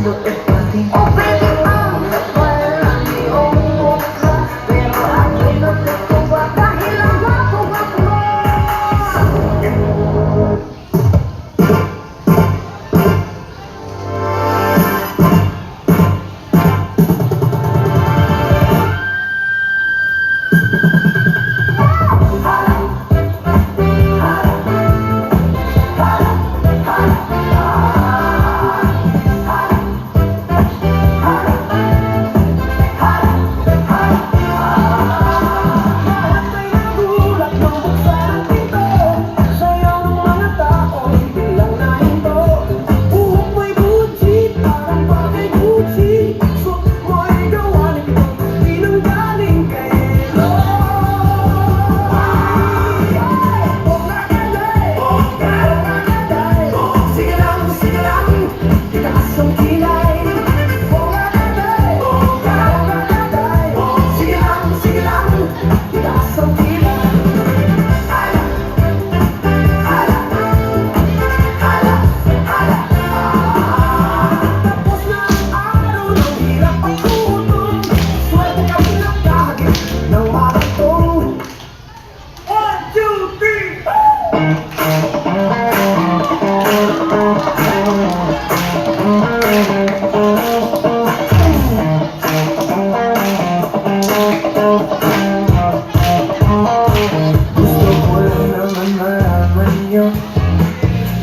loob pati. Oh baby, walang iyong mukha, pero ako'y natutuwa dahil ang gwapo-gwapo mo.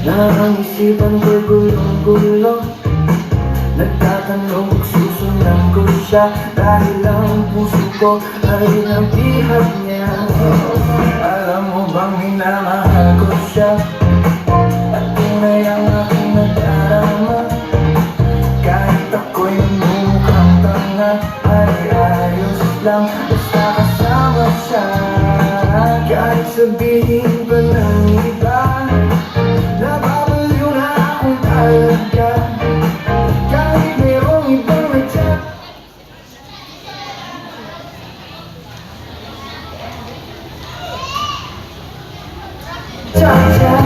Na ang isipan ko'y gulong-gulo, nagtatanong kung susundan ko siya, dahil ang puso ko ay nabihag niya. Alam mo bang minamahal ko siya, at tunay ang aking nadarama. Kahit ako'y mumukhang tanga, ay ayos lang basta kasama siya. Kahit sabihin pa ng iba, nababaliw na akong talaga. Kahit mayroong ibang nagtsak, tsak-tsak,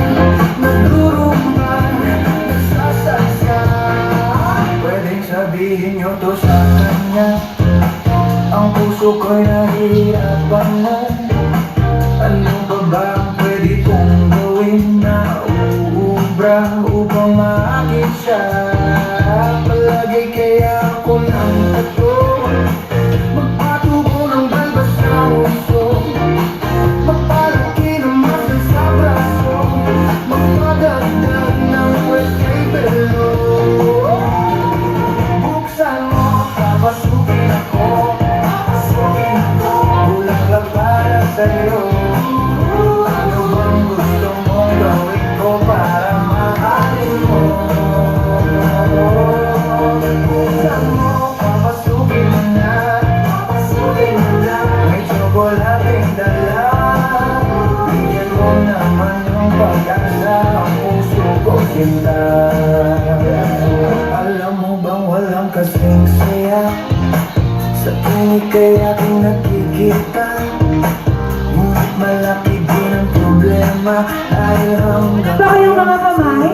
naglurumba, nagsasaksa. Pwedeng sabihin nyo to sa kanya, ang puso ko'y nahihirapan na. Ano ba ba ang pwede kong gawin na uubra upang maakit siya? Palagi kaya ako ng tato, magpatubo ng balbas sa uso, magpalaki ng muscle sa braso, magpadagdag ng wet kay belo. Buksan mo, papasukin ako, kulang lang para sa'yo. Ano bang gusto mong gawin ko para mahalin mo? Buksan mo, papasukin mo na, may tsokolating dala. Bigyan mo naman yung pag-asa, ang puso ko sinta. Alam mo bang walang kasing saya sa tuwing kay aking nakikita? Ngunit malaki din ang problema dahil hanggang Pa kayong mga kamay,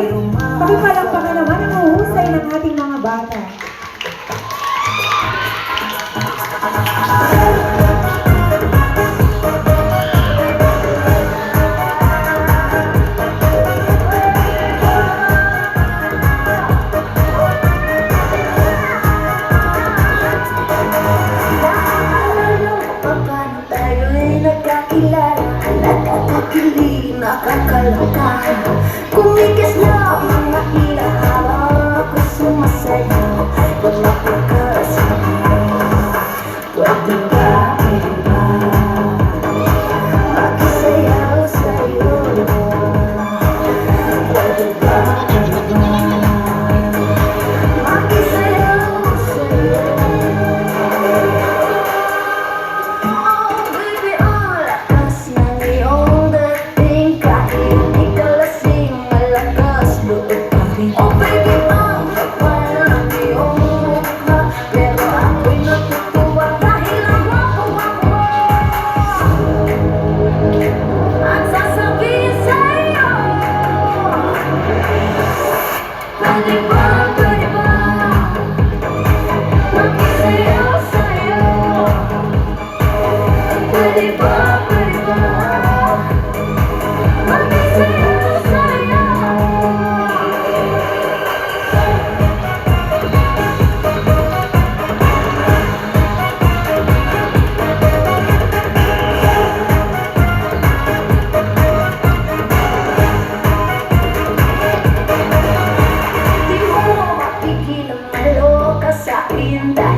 pakipalakpakan naman ang uhusay ng ating mga bata. Kumikas na ang mga hinaharap, ako sumasaya. merienda